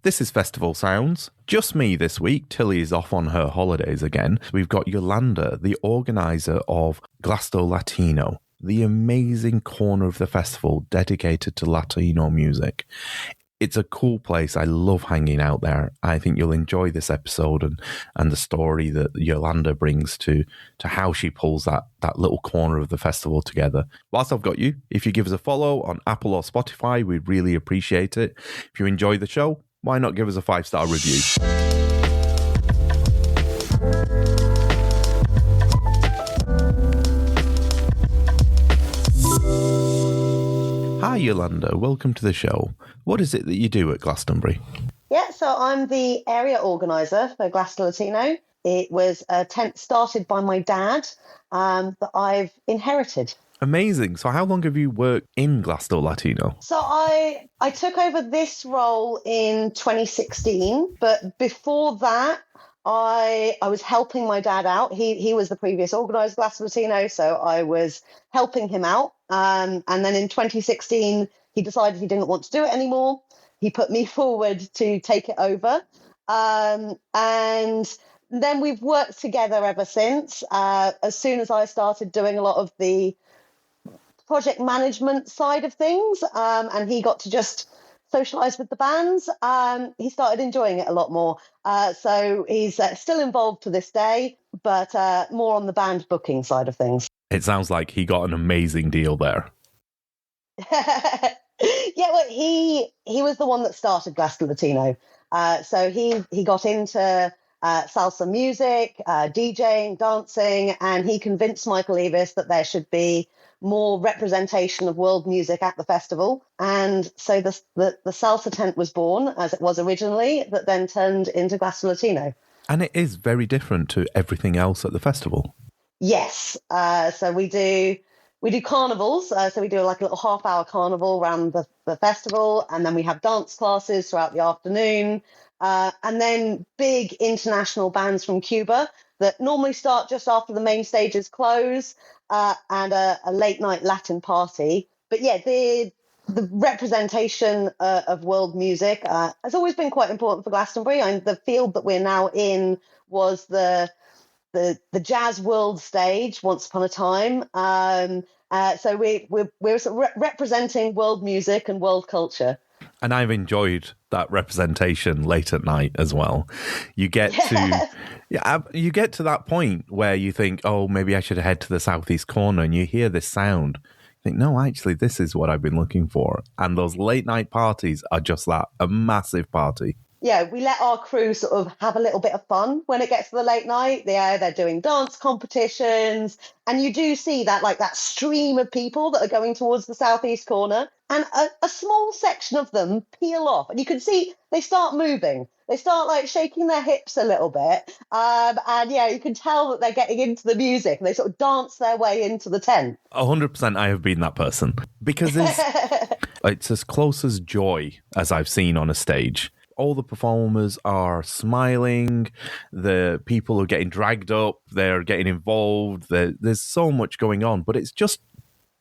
This is Festival Sounds. Just me this week. Tilly is off on her holidays again. We've got Yolanda, the organiser of Glasto Latino, the amazing corner of the festival dedicated to Latino music. It's a cool place. I love hanging out there. I think you'll enjoy this episode and the story that Yolanda brings to how she pulls that little corner of the festival together. Whilst I've got you, if you give us a follow on Apple or Spotify, we'd really appreciate it. If you enjoy the show, why not give us a 5-star review? Hi Yolanda, welcome to the show. What is it that you do at Glastonbury? Yeah, so I'm the area organiser for Glasto Latino. It was a tent started by my dad that I've inherited. Amazing. So how long have you worked in Glasto Latino? So I took over this role in 2016, but before that, I was helping my dad out. He was the previous organiser of Glasto Latino, so I was helping him out. And then in 2016, he decided he didn't want to do it anymore. He put me forward to take it over. And then we've worked together ever since. As soon as I started doing a lot of the project management side of things, and he got to just socialise with the bands, he started enjoying it a lot more. So he's still involved to this day, but more on the band booking side of things. It sounds like he got an amazing deal there. Yeah, well, he was the one that started Glasto Latino. So he got into salsa music, DJing, dancing, and he convinced Michael Eavis that there should be more representation of world music at the festival. And so the salsa tent was born, as it was originally, that then turned into Glasto Latino. And it is very different to everything else at the festival. Yes. So we do carnivals. So we do like a little half-hour carnival around the festival, and then we have dance classes throughout the afternoon. And then big international bands from Cuba that normally start just after the main stages close, and a late night Latin party. But yeah, the representation of world music has always been quite important for Glastonbury. And the field that we're now in was the jazz world stage once upon a time. So we're sort of representing world music and world culture. And I've enjoyed that representation late at night as well. You get you get to that point where you think, oh, maybe I should head to the southeast corner, and you hear this sound. You think, no, actually, this is what I've been looking for. And those late night parties are just that, a massive party. Yeah, we let our crew sort of have a little bit of fun when it gets to the late night. They're doing dance competitions, and you do see that stream of people that are going towards the southeast corner, and a small section of them peel off, and you can see they start moving. They start like shaking their hips a little bit, and yeah, you can tell that they're getting into the music, and they sort of dance their way into the tent. 100% I have been that person, because it's as close as joy as I've seen on a stage. All the performers are smiling, the people are getting dragged up, they're getting involved, there's so much going on, but it's just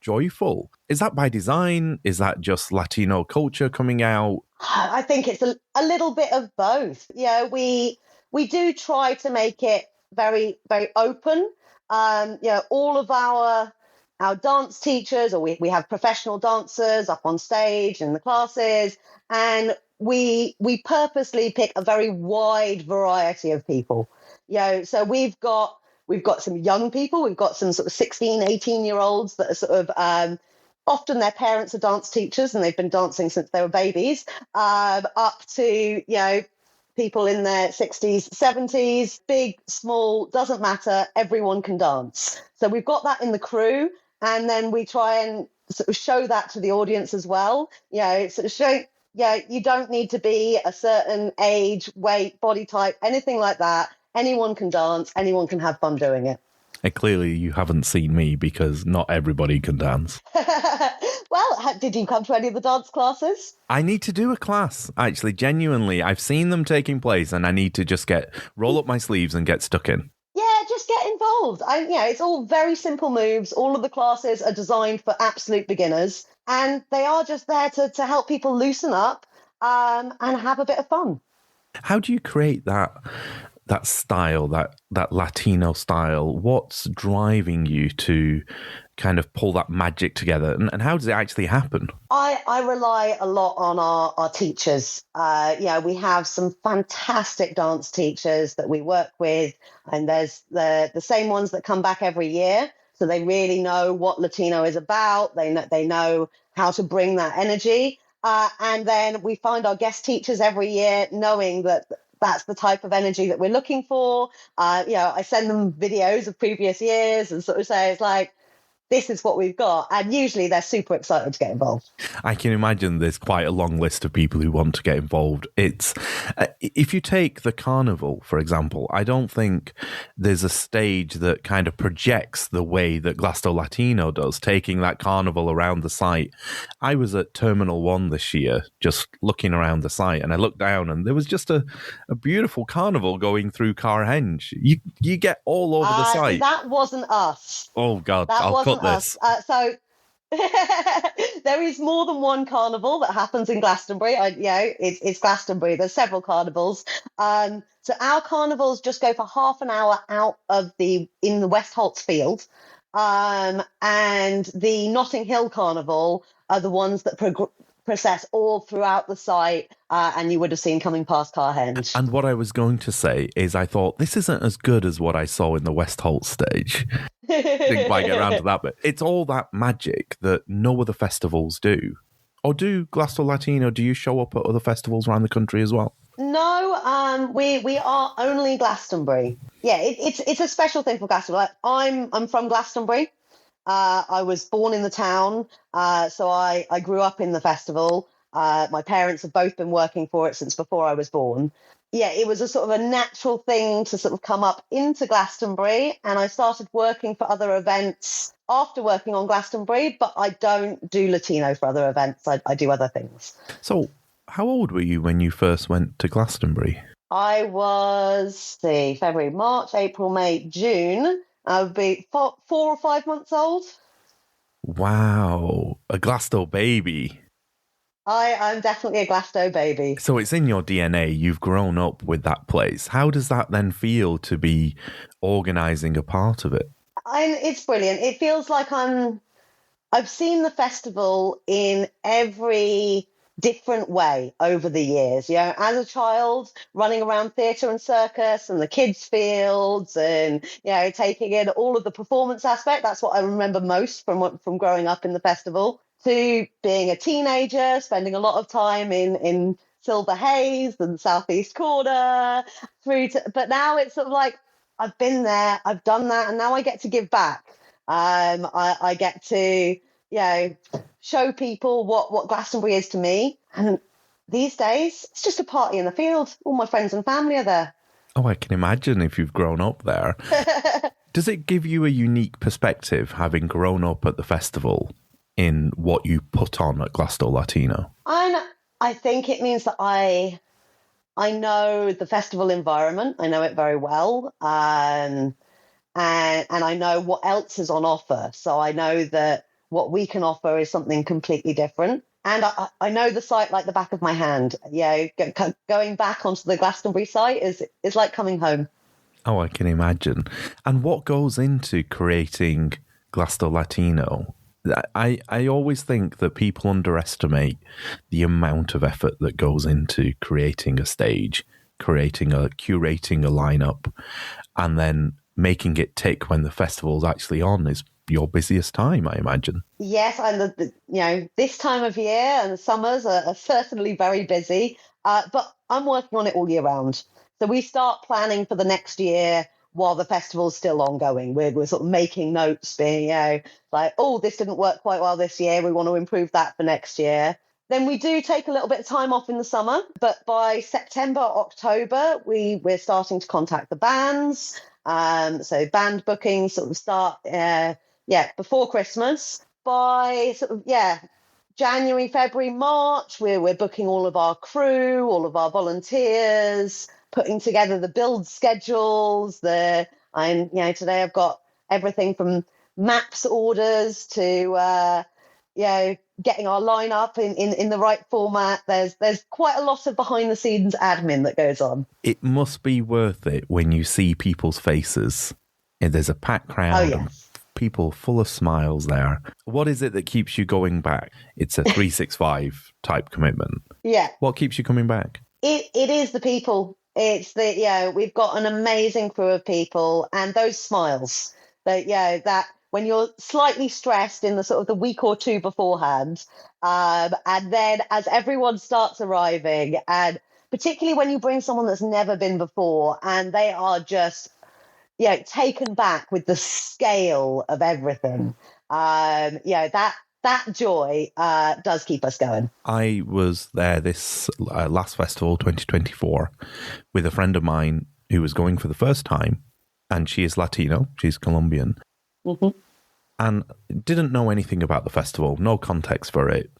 joyful. Is that by design? Is that just Latino culture coming out? I think it's a little bit of both. Yeah, we do try to make it very, very open. All of our dance teachers, or we have professional dancers up on stage in the classes, and we purposely pick a very wide variety of people. So we've got some young people, we've got some sort of 16, 18-year-olds that are sort of often their parents are dance teachers and they've been dancing since they were babies, up to people in their 60s, 70s, big, small, doesn't matter, everyone can dance. So we've got that in the crew, and then we try and sort of show that to the audience as well. Sort of show, you don't need to be a certain age, weight, body type, anything like that. Anyone can dance, anyone can have fun doing it. And clearly you haven't seen me, because not everybody can dance. Well, did you come to any of the dance classes? I need to do a class, actually, genuinely. I've seen them taking place, and I need to just roll up my sleeves and get stuck in. Yeah, just get involved. It's all very simple moves. All of the classes are designed for absolute beginners, and they are just there to help people loosen up and have a bit of fun. How do you create that style, that Latino style? What's driving you to kind of pull that magic together, and how does it actually happen? I rely a lot on our teachers. We have some fantastic dance teachers that we work with, and there's the same ones that come back every year, so they really know what Latino is about. They know how to bring that energy, and then we find our guest teachers every year, knowing that that's the type of energy that we're looking for. I send them videos of previous years and sort of say, it's like, this is what we've got. And usually they're super excited to get involved. I can imagine there's quite a long list of people who want to get involved. It's if you take the carnival, for example, I don't think there's a stage that kind of projects the way that Glasto Latino does, taking that carnival around the site. I was at Terminal 1 this year, just looking around the site, and I looked down and there was just a beautiful carnival going through Carhenge. You get all over the site. That wasn't us. Oh, God, I'll cut this. So there is more than one carnival that happens in Glastonbury. It's Glastonbury. There's several carnivals. So our carnivals just go for half an hour out of in the Westholtz field. And the Notting Hill Carnival are the ones that process all throughout the site, and you would have seen coming past Carhenge. And what I was going to say is I thought, this isn't as good as what I saw in the Westholtz stage. Didn't quite get around to that, but it's all that magic that no other festivals do. Or do Glasto Latino, do you show up at other festivals around the country as well? No, we are only Glastonbury. Yeah, it's a special thing for Glastonbury. I'm from Glastonbury. I was born in the town, so I grew up in the festival. My parents have both been working for it since before I was born. Yeah, it was a sort of a natural thing to sort of come up into Glastonbury, and I started working for other events after working on Glastonbury, but I don't do Latino for other events. I do other things. So how old were you when you first went to Glastonbury? I was, February, March, April, May, June. I would be 4 or 5 months old. Wow, a Glasto baby. I'm definitely a Glasto baby. So it's in your DNA. You've grown up with that place. How does that then feel to be organising a part of it? It's brilliant. It feels like I've seen the festival in every different way over the years. As a child, running around theatre and circus and the kids' fields, and taking in all of the performance aspect. That's what I remember most from growing up in the festival. To being a teenager, spending a lot of time in Silver Haze and Southeast Corner, but now it's sort of like, I've been there, I've done that, and now I get to give back. I get to, show people what Glastonbury is to me. And these days, it's just a party in the field. All my friends and family are there. Oh, I can imagine if you've grown up there. Does it give you a unique perspective, having grown up at the festival, in what you put on at Glasto Latino? I think it means that I know the festival environment. I know it very well. And I know what else is on offer. So I know that what we can offer is something completely different. And I know the site like the back of my hand. Going back onto the Glastonbury site is like coming home. Oh, I can imagine. And what goes into creating Glasto Latino? I always think that people underestimate the amount of effort that goes into creating a stage, curating a lineup, and then making it tick when the festival's actually on is your busiest time, I imagine. Yes, and this time of year and the summers are certainly very busy, but I'm working on it all year round. So we start planning for the next year while the festival's still ongoing. We're sort of making notes, being, like, oh, this didn't work quite well this year. We want to improve that for next year. Then we do take a little bit of time off in the summer, but by September, October, we're starting to contact the bands. So band bookings sort of start, before Christmas. By sort of, January, February, March, we're booking all of our crew, all of our volunteers, putting together the build schedules. Today I've got everything from maps orders to getting our lineup in the right format. There's quite a lot of behind the scenes admin that goes on. It must be worth it when you see people's faces. And there's a packed crowd. Oh, yes. And people full of smiles there. What is it that keeps you going back? It's a 365 type commitment. Yeah. What keeps you coming back? It is the people. It's we've got an amazing crew of people, and those smiles that when you're slightly stressed in the sort of the week or two beforehand, and then as everyone starts arriving, and particularly when you bring someone that's never been before and they are just taken back with the scale of everything. That joy does keep us going. I was there this last festival, 2024, with a friend of mine who was going for the first time, and she is Latino, she's Colombian, and didn't know anything about the festival, no context for it,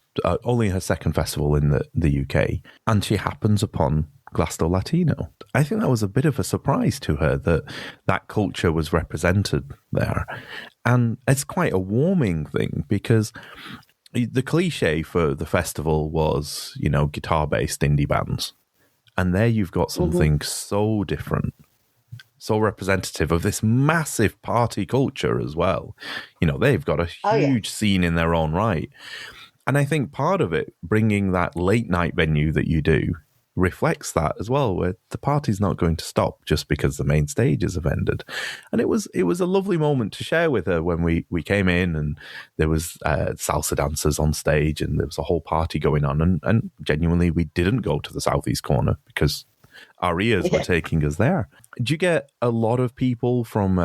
only her second festival in the UK, and she happens upon Glasto Latino. I think that was a bit of a surprise to her that culture was represented there. And it's quite a warming thing, because the cliche for the festival was, guitar-based indie bands. And there you've got something so different, so representative of this massive party culture as well. They've got a huge scene in their own right. And I think part of it, bringing that late night venue that you do, reflects that as well, where the party's not going to stop just because the main stages have ended. And it was a lovely moment to share with her when we came in, and there was salsa dancers on stage, and there was a whole party going on, and genuinely we didn't go to the southeast corner because our ears were taking us there. Do you get a lot of people from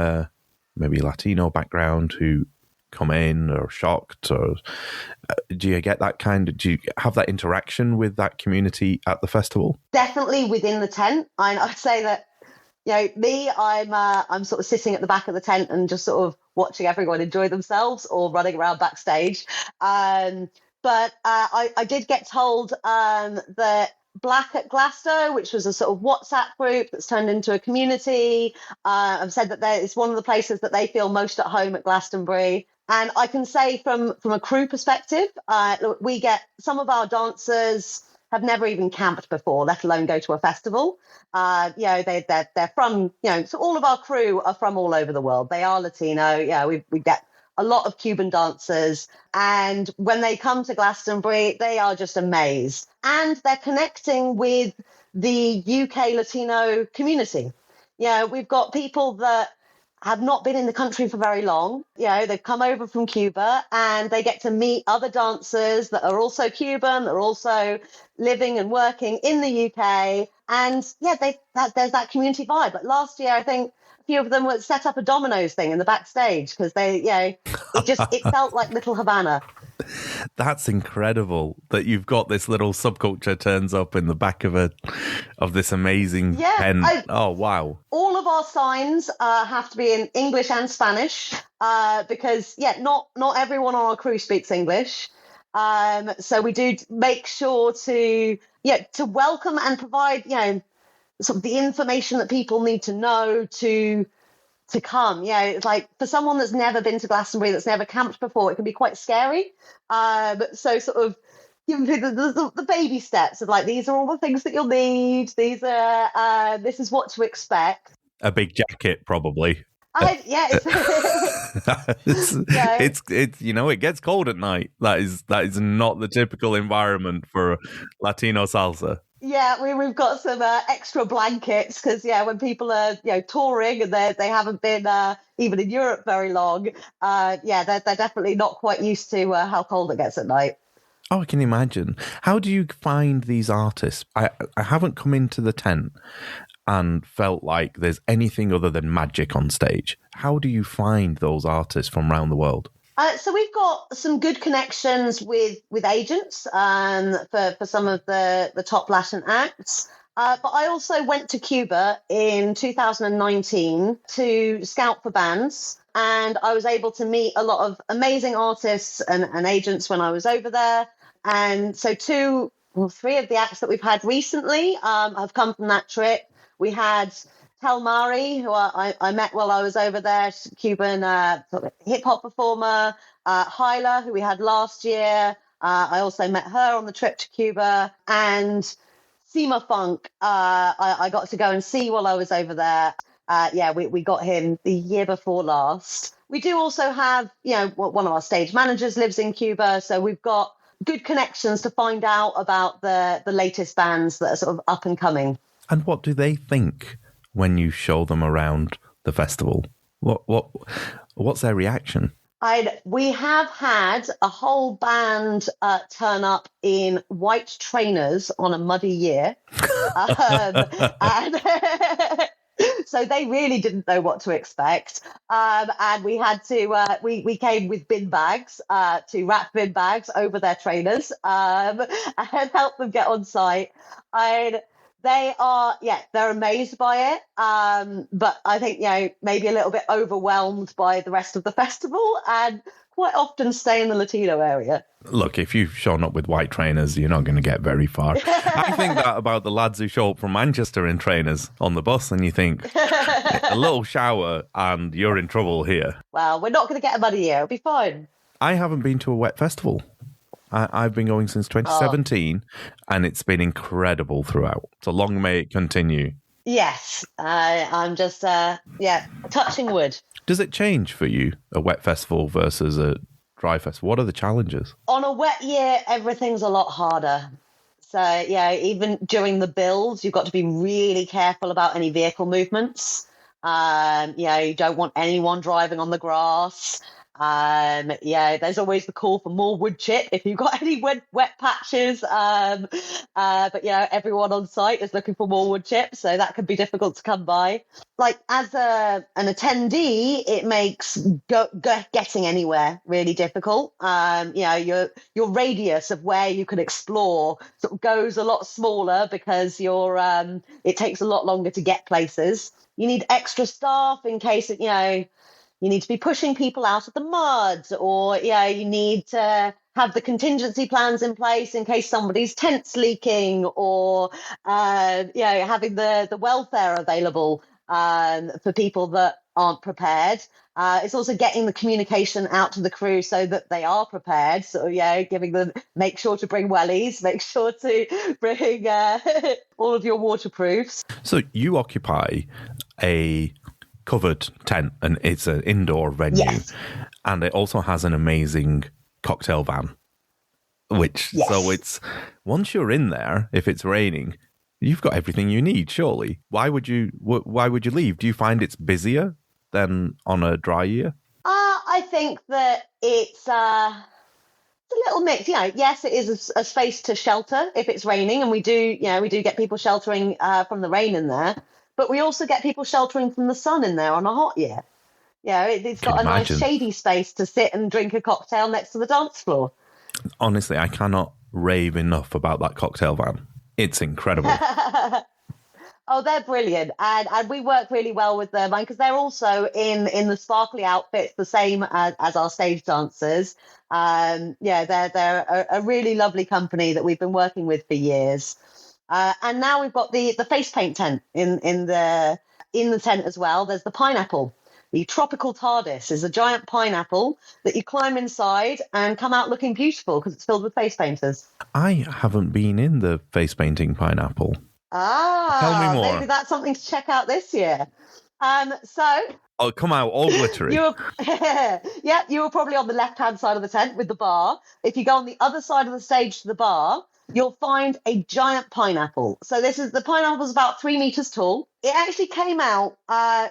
maybe Latino background who come in or shocked, or do you get that do you have that interaction with that community at the festival? Definitely within the tent. I'd say that I'm sort of sitting at the back of the tent and just sort of watching everyone enjoy themselves or running around backstage, but I did get told that Black at Glasto, which was a sort of WhatsApp group that's turned into a community, have said that it's one of the places that they feel most at home at Glastonbury. And I can say from a crew perspective, we get some of our dancers have never even camped before, let alone go to a festival. They're from, so all of our crew are from all over the world. They are Latino. Yeah, we get a lot of Cuban dancers. And when they come to Glastonbury, they are just amazed. And they're connecting with the UK Latino community. We've got people that have not been in the country for very long. They've come over from Cuba, and they get to meet other dancers that are also Cuban, that are also living and working in the UK. And there's that community vibe. Like last year, I think a few of them would set up a Domino's thing in the backstage because it felt like Little Havana. That's incredible that you've got this little subculture turns up in the back of this amazing tent. Oh, wow. All of our signs have to be in English and Spanish because, not everyone on our crew speaks English. So we do make sure to welcome and provide, sort of the information that people need to know to come. It's like for someone that's never been to Glastonbury, that's never camped before, it can be quite scary. So sort of giving people the baby steps of like, these are all the things that you'll need. These are, this is what to expect. A big jacket, probably. It's it gets cold at night. That is not the typical environment for Latino salsa. Yeah, we've got some extra blankets because when people are touring and they haven't been even in Europe very long, they're definitely not quite used to how cold it gets at night. Oh, I can imagine. How do you find these artists? I haven't come into the tent and felt like there's anything other than magic on stage. How do you find those artists from around the world? So we've got some good connections with agents for some of the top Latin acts. But I also went to Cuba in 2019 to scout for bands. And I was able to meet a lot of amazing artists and agents when I was over there. And so 3 of the acts that we've had recently have come from that trip. We had Tel Mari, who I met while I was over there, Cuban hip-hop performer. Hyla, who we had last year. I also met her on the trip to Cuba. And Seema Funk, I got to go and see while I was over there. We got him the year before last. We do also have, one of our stage managers lives in Cuba. So we've got good connections to find out about the latest bands that are sort of up and coming. And what do they think when you show them around the festival? What's their reaction? We have had a whole band turn up in white trainers on a muddy year. And so they really didn't know what to expect. And we had to, we came with bin bags to wrap bin bags over their trainers and help them get on site. And they are, they're amazed by it. But I think, maybe a little bit overwhelmed by the rest of the festival and quite often stay in the Latino area. Look, if you've shown up with white trainers, you're not going to get very far. I think that about the lads who show up from Manchester in trainers on the bus, and you think, a little shower and you're in trouble here. Well, we're not going to get a muddy year. It'll be fine. I haven't been to a wet festival. I've been going since 2017, and it's been incredible throughout. So long may it continue. Yes, I'm just, touching wood. Does it change for you, a wet festival versus a dry festival? What are the challenges? On a wet year, everything's a lot harder. So, even during the builds, you've got to be really careful about any vehicle movements. You don't want anyone driving on the grass. There's always the call for more wood chip if you've got any wet patches. But everyone on site is looking for more wood chip, so that can be difficult to come by. Like as an attendee, it makes getting anywhere really difficult. Your radius of where you can explore sort of goes a lot smaller because it takes a lot longer to get places. You need extra staff in case you need to be pushing people out of the mud, or you need to have the contingency plans in place in case somebody's tent's leaking, or having the welfare available for people that aren't prepared. It's also getting the communication out to the crew so that they are prepared. So giving them, make sure to bring wellies, make sure to bring all of your waterproofs. So you occupy a covered tent, and it's an indoor venue. Yes. And it also has an amazing cocktail van, so it's, once you're in there, if it's raining, you've got everything you need, surely. Why would you leave? Do you find it's busier than on a dry year? I think that it's a little mix. Yes, it is a space to shelter if it's raining, and we do get people sheltering from the rain in there. But we also get people sheltering from the sun in there on a hot year. It's got a nice shady space to sit and drink a cocktail next to the dance floor. Honestly, I cannot rave enough about that cocktail van. It's incredible. Oh, they're brilliant. And we work really well with them because they're also in the sparkly outfits, the same as our stage dancers. They're a really lovely company that we've been working with for years. And now we've got the face paint tent in the tent as well. There's the pineapple. The tropical TARDIS is a giant pineapple that you climb inside and come out looking beautiful because it's filled with face painters. I haven't been in the face painting pineapple. Tell me more. Maybe that's something to check out this year. Oh, come out all glittery. You were probably on the left-hand side of the tent with the bar. If you go on the other side of the stage to the bar, you'll find a giant pineapple. So the pineapple's about 3 meters tall. It actually came out,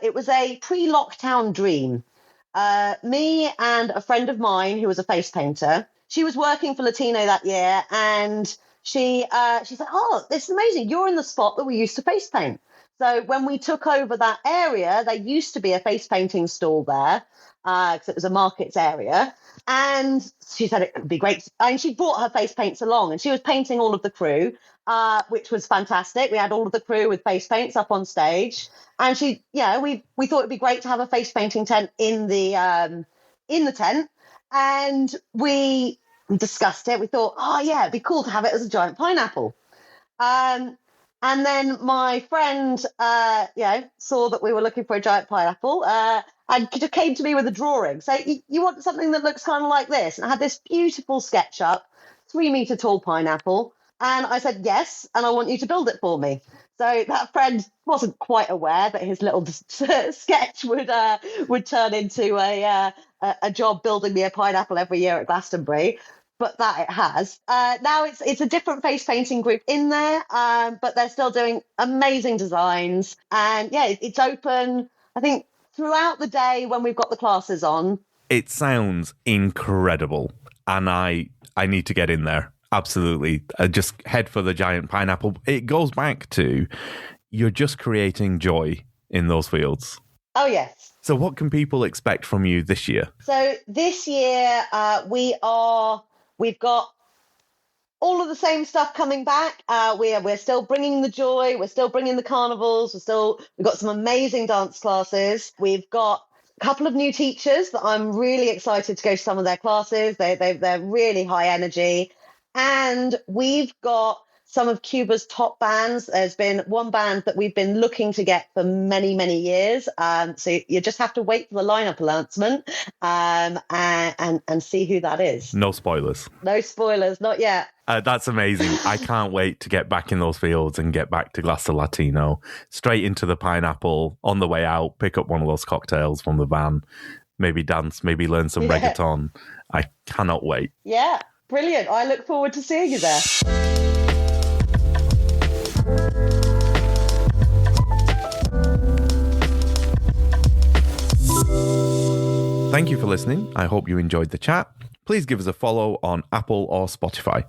it was a pre-lockdown dream. Me and a friend of mine who was a face painter, she was working for Latino that year, and she said, "Oh, this is amazing. You're in the spot that we used to face paint." So when we took over that area, there used to be a face painting stall there because it was a markets area. And she said it would be great. And she brought her face paints along, and she was painting all of the crew, which was fantastic. We had all of the crew with face paints up on stage. And we thought it'd be great to have a face painting tent in the tent. And we discussed it. We thought, it'd be cool to have it as a giant pineapple. And then my friend, saw that we were looking for a giant pineapple, and just came to me with a drawing. So you want something that looks kind of like this? And I had this beautiful SketchUp, 3-meter tall pineapple. And I said, yes, and I want you to build it for me. So that friend wasn't quite aware that his little sketch would turn into a job building me a pineapple every year at Glastonbury. But that it has. Now it's a different face painting group in there, but they're still doing amazing designs. And yeah, it's open, I think, throughout the day when we've got the classes on. It sounds incredible, and I need to get in there. Absolutely. Just head for the giant pineapple. It goes back to you're just creating joy in those fields. Oh, yes. So what can people expect from you this year? So this year we've got all of the same stuff coming back. We're still bringing the joy. We're still bringing the carnivals. We've got some amazing dance classes. We've got a couple of new teachers that I'm really excited to go to some of their classes. They're really high energy. And we've got some of Cuba's top bands. There's been one band that we've been looking to get for many, many years. So you just have to wait for the lineup announcement and see who that is. No spoilers. No spoilers, not yet. That's amazing. I can't wait to get back in those fields and get back to Glasto Latino. Straight into the pineapple, on the way out, pick up one of those cocktails from the van, maybe dance, maybe learn some reggaeton. I cannot wait. Yeah. Brilliant. I look forward to seeing you there. Thank you for listening. I hope you enjoyed the chat. Please give us a follow on Apple or Spotify.